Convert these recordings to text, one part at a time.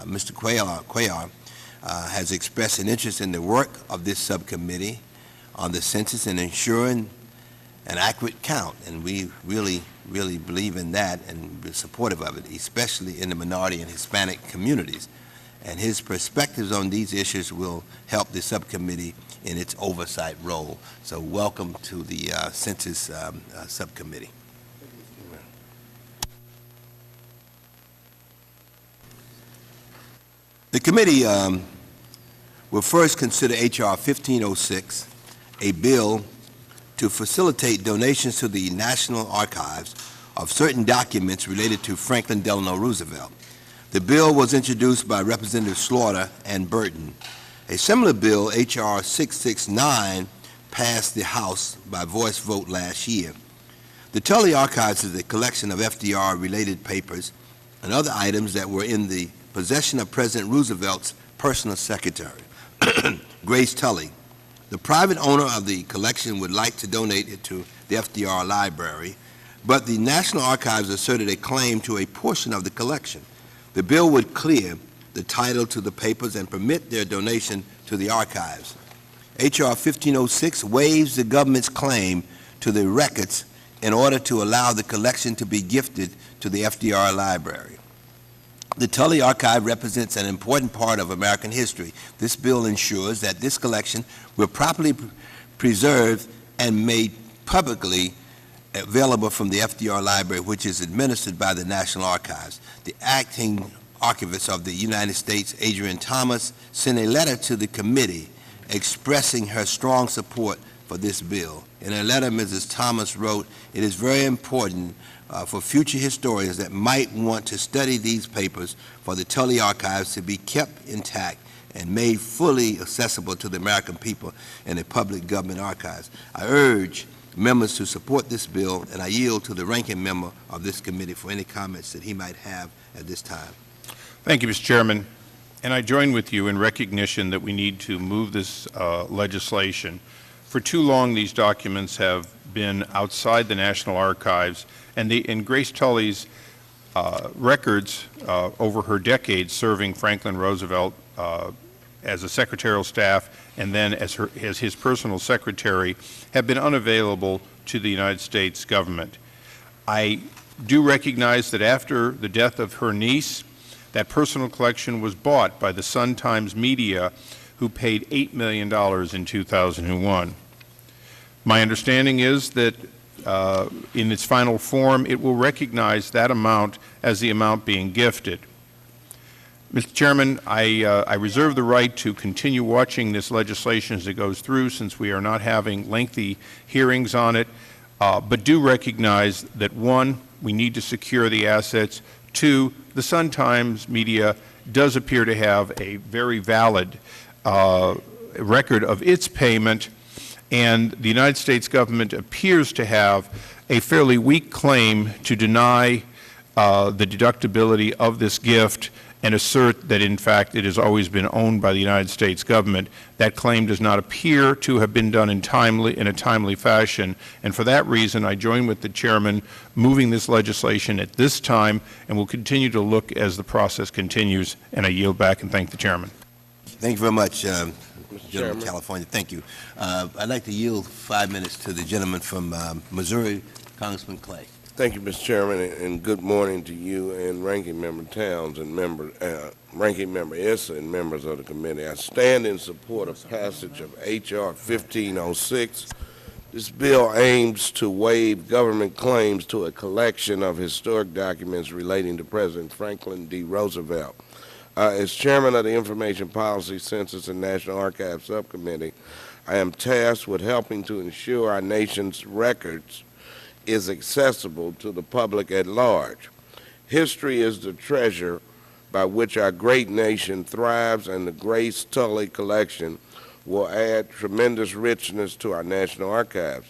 Mr. Cuellar has expressed an interest in the work of this subcommittee on the census and ensuring an accurate count, and we really believe in that and we're supportive of it, especially in the minority and Hispanic communities. And his perspectives on these issues will help the subcommittee in its oversight role. So welcome to the Census Subcommittee. The committee will first consider H.R. 1506, a bill to facilitate donations to the National Archives of certain documents related to Franklin Delano Roosevelt. The bill was introduced by Representatives Slaughter and Burton. A similar bill, H.R. 669, passed the House by voice vote last year. The Tully Archives is a collection of FDR-related papers and other items that were in the possession of President Roosevelt's personal secretary, Grace Tully. The private owner of the collection would like to donate it to the FDR Library, but the National Archives asserted a claim to a portion of the collection. The bill would clear the title to the papers and permit their donation to the archives. H.R. 1506 waives the government's claim to the records in order to allow the collection to be gifted to the FDR Library. The Tully Archive represents an important part of American history. This bill ensures that this collection will properly preserved and made publicly available from the FDR Library, which is administered by the National Archives. The acting archivist of the United States, Adrienne Thomas, sent a letter to the committee expressing her strong support for this bill. In her letter, Mrs. Thomas wrote, "It is very important for future historians that might want to study these papers for the Tully Archives to be kept intact and made fully accessible to the American people in the public government archives." I urge members to support this bill, and I yield to the ranking member of this committee for any comments that he might have at this time. Thank you, Mr. Chairman. And I join with you in recognition that we need to move this legislation. For too long, these documents have been outside the National Archives, and in Grace Tully's records over her decades serving Franklin Roosevelt as a secretarial staff and then as his personal secretary have been unavailable to the United States government. I do recognize that after the death of her niece, that personal collection was bought by the Sun-Times Media, who paid $8 million in 2001. My understanding is that in its final form, it will recognize that amount as the amount being gifted. Mr. Chairman, I reserve the right to continue watching this legislation as it goes through, since we are not having lengthy hearings on it, but do recognize that, one, we need to secure the assets. Two, the Sun-Times Media does appear to have a very valid record of its payment, and the United States government appears to have a fairly weak claim to deny the deductibility of this gift and assert that, in fact, it has always been owned by the United States government. That claim does not appear to have been done in a timely fashion, and for that reason, I join with the chairman moving this legislation at this time, and will continue to look as the process continues, and I yield back and thank the chairman. Thank you very much, gentleman from California. Thank you. I'd like to yield 5 minutes to the gentleman from Missouri, Congressman Clay. Thank you, Mr. Chairman, and good morning to you and Ranking Member Towns and Ranking Member Issa and members of the committee. I stand in support of passage of H.R. 1506. This bill aims to waive government claims to a collection of historic documents relating to President Franklin D. Roosevelt. As chairman of the Information Policy, Census, and National Archives Subcommittee, I am tasked with helping to ensure our nation's records is accessible to the public at large. History is the treasure by which our great nation thrives, and the Grace Tully collection will add tremendous richness to our National Archives.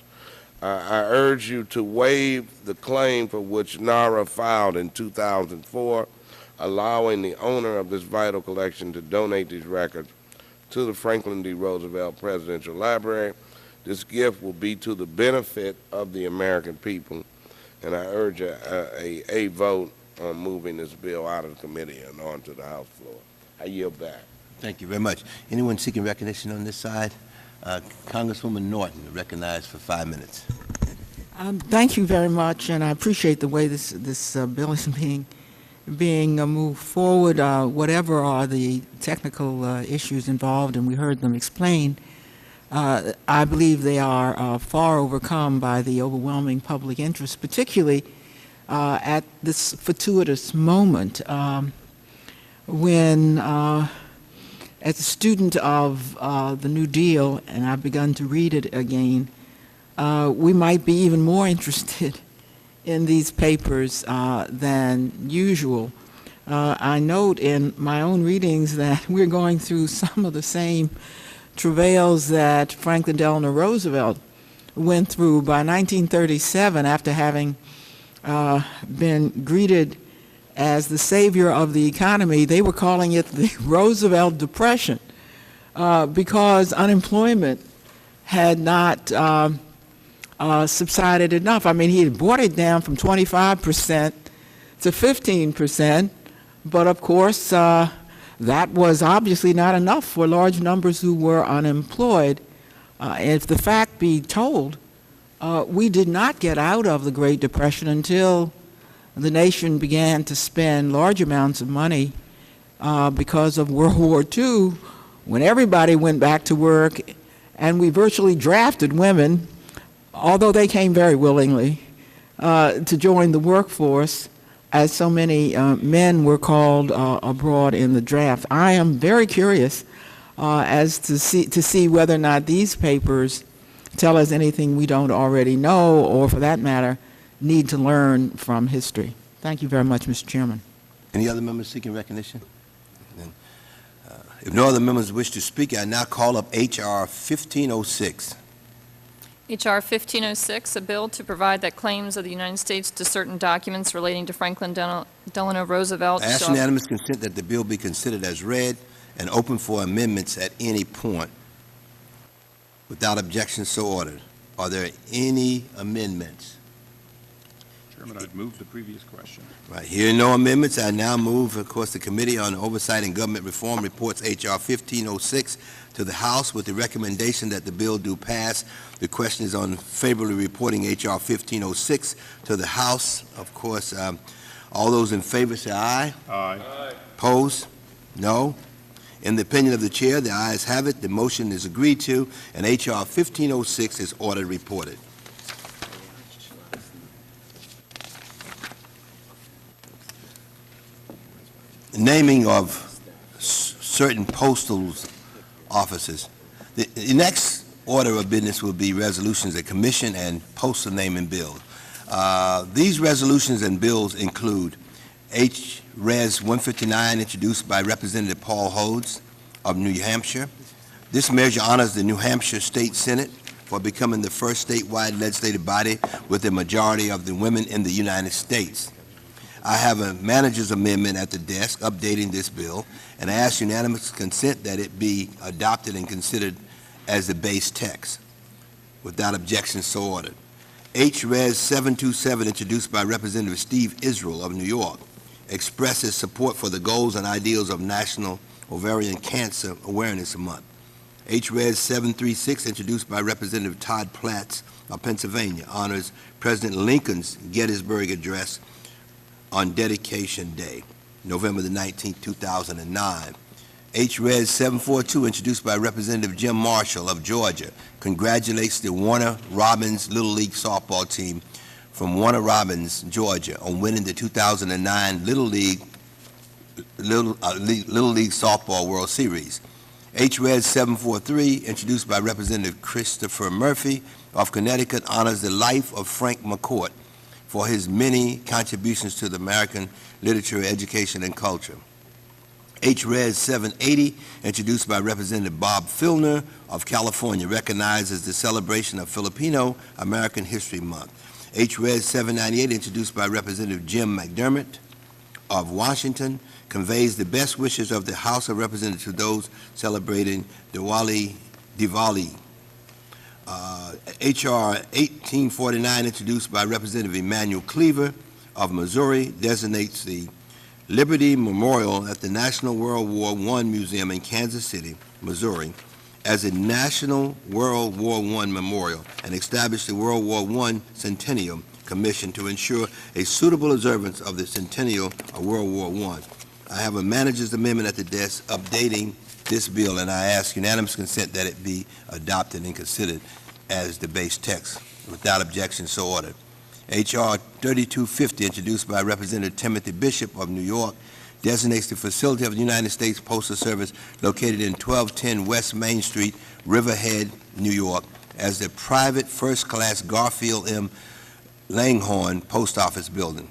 I urge you to waive the claim for which NARA filed in 2004, allowing the owner of this vital collection to donate these records to the Franklin D. Roosevelt Presidential Library. This gift will be to the benefit of the American people, and I urge a vote on moving this bill out of the committee and onto the House floor. I yield back. Thank you very much. Anyone seeking recognition on this side? Congresswoman Norton, recognized for 5 minutes. Thank you very much, and I appreciate the way this bill is being moved forward. Whatever are the technical issues involved, and we heard them explained, I believe they are far overcome by the overwhelming public interest, particularly at this fortuitous moment when, as a student of the New Deal, and I've begun to read it again, we might be even more interested in these papers than usual. I note in my own readings that we're going through some of the same travails that Franklin Delano Roosevelt went through by 1937, after having been greeted as the savior of the economy. They were calling it the Roosevelt Depression because unemployment had not subsided enough. I mean, he had brought it down from 25% to 15%, but of course, that was obviously not enough for large numbers who were unemployed. If the fact be told, we did not get out of the Great Depression until the nation began to spend large amounts of money because of World War II, when everybody went back to work, and we virtually drafted women, although they came very willingly, to join the workforce, as so many men were called abroad in the draft. I am very curious as to see whether or not these papers tell us anything we don't already know, or for that matter, need to learn from history. Thank you very much, Mr. Chairman. Any other members seeking recognition? Then, if no other members wish to speak, I now call up H.R. 1506. H.R. 1506, a bill to provide that claims of the United States to certain documents relating to Franklin Delano Roosevelt I ask shall... unanimous consent that the bill be considered as read and open for amendments at any point. Without objection, so ordered. Are there any amendments? Chairman, I'd move the previous question. Right, hearing no amendments, I now move, of course, the Committee on Oversight and Government Reform reports H.R. 1506 to the House with the recommendation that the bill do pass. The question is on favorably reporting H.R. 1506 to the House. Of course, all those in favor say aye. Aye. Opposed? No. In the opinion of the chair, the ayes have it. The motion is agreed to, and H.R. 1506 is ordered reported. Naming of certain postal offices. The next order of business will be resolutions that commission and postal naming bills. These resolutions and bills include H.Res. 159, introduced by Representative Paul Hodes of New Hampshire. This measure honors the New Hampshire State Senate for becoming the first statewide legislative body with a majority of the women in the United States. I have a manager's amendment at the desk updating this bill, and I ask unanimous consent that it be adopted and considered as the base text. Without objection, so ordered. H.Res. 727, introduced by Representative Steve Israel of New York, expresses support for the goals and ideals of National Ovarian Cancer Awareness Month. H.Res. 736, introduced by Representative Todd Platts of Pennsylvania, honors President Lincoln's Gettysburg Address on Dedication Day, November the 19th, 2009. H.Res. 742, introduced by Representative Jim Marshall of Georgia, congratulates the Warner Robins Little League softball team from Warner Robins, Georgia, on winning the 2009 Little League Softball World Series. H.Res. 743, introduced by Representative Christopher Murphy of Connecticut, honors the life of Frank McCourt for his many contributions to the American literature, education, and culture. H.Res. 780, introduced by Representative Bob Filner of California, recognizes the celebration of Filipino American History Month. H.Res. 798, introduced by Representative Jim McDermott of Washington, conveys the best wishes of the House of Representatives to those celebrating Diwali. H.R. 1849, introduced by Representative Emmanuel Cleaver of Missouri designates the Liberty Memorial at the National World War I Museum in Kansas City, Missouri, as a National World War I Memorial, and established the World War I Centennial Commission to ensure a suitable observance of the centennial of World War I. I have a manager's amendment at the desk updating this bill, and I ask unanimous consent that it be adopted and considered as the base text. Without objection, so ordered. H.R. 3250, introduced by Representative Timothy Bishop of New York, designates the facility of the United States Postal Service located in 1210 West Main Street, Riverhead, New York, as the private first-class Garfield M. Langhorne Post Office Building.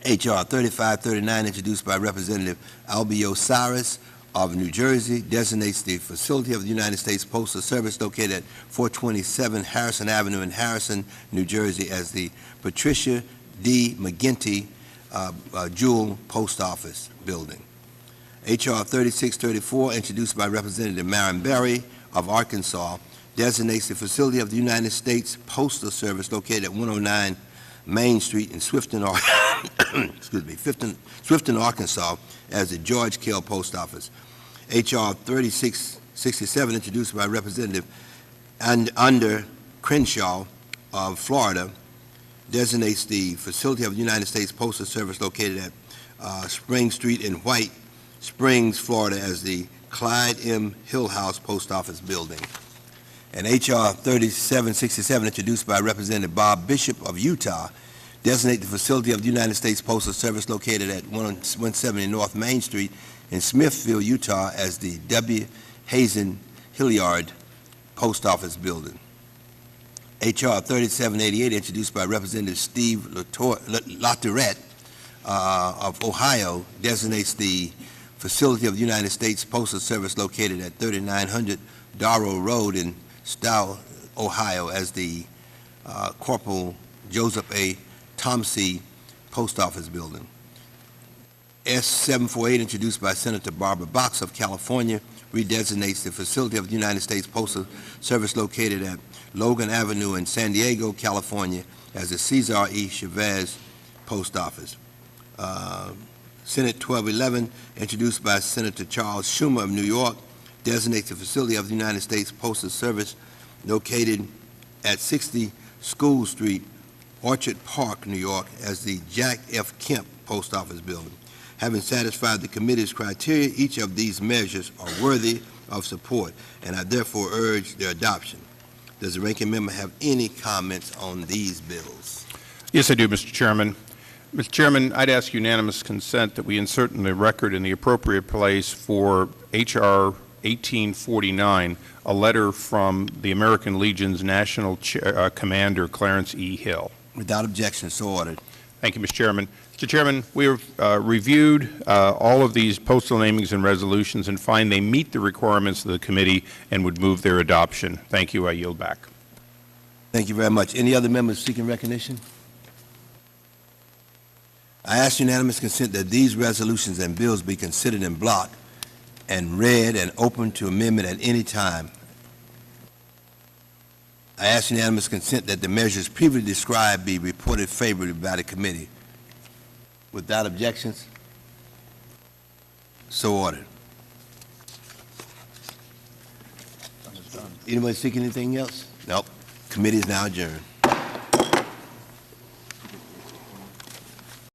H.R. 3539, introduced by Representative Albio Cyrus of New Jersey, designates the facility of the United States Postal Service located at 427 Harrison Avenue in Harrison, New Jersey, as the Patricia D. McGinty Jewel Post Office Building. H.R. 3634, introduced by Representative Marion Berry of Arkansas, designates the facility of the United States Postal Service located at 109 Main Street in Swifton, Swifton, Arkansas, as the George Kell Post Office. H.R. 3667, introduced by Representative Under Crenshaw of Florida, designates the facility of the United States Postal Service located at Spring Street in White Springs, Florida, as the Clyde M. Hillhouse Post Office Building. And H.R. 3767, introduced by Representative Bob Bishop of Utah, designate the facility of the United States Postal Service located at 170 North Main Street in Smithfield, Utah, as the W. Hazen Hilliard Post Office Building. H.R. 3788, introduced by Representative Steve Latourette of Ohio, designates the facility of the United States Postal Service located at 3900 Darrow Road in Stow, Ohio, as the Corporal Joseph A. Tomsey Post Office Building. S748, introduced by Senator Barbara Box of California, redesignates the facility of the United States Postal Service located at Logan Avenue in San Diego, California, as the Cesar E. Chavez Post Office. Senate 1211, introduced by Senator Charles Schumer of New York, designates the facility of the United States Postal Service located at 60 School Street, Orchard Park, New York, as the Jack F. Kemp Post Office Building. Having satisfied the committee's criteria, each of these measures are worthy of support, and I therefore urge their adoption. Does the ranking member have any comments on these bills? Yes, I do, Mr. Chairman. Mr. Chairman, I'd ask unanimous consent that we insert in the record in the appropriate place for H.R. 1849, a letter from the American Legion's National Commander, Clarence E. Hill. Without objection, so ordered. Thank you, Mr. Chairman. Mr. Chairman, we have reviewed all of these postal namings and resolutions and find they meet the requirements of the committee and would move their adoption. Thank you. I yield back. Thank you very much. Any other members seeking recognition? I ask unanimous consent that these resolutions and bills be considered in block and read and open to amendment at any time. I ask unanimous consent that the measures previously described be reported favorably by the committee. Without objections, so ordered. Anybody seeking anything else? Nope. Committee is now adjourned.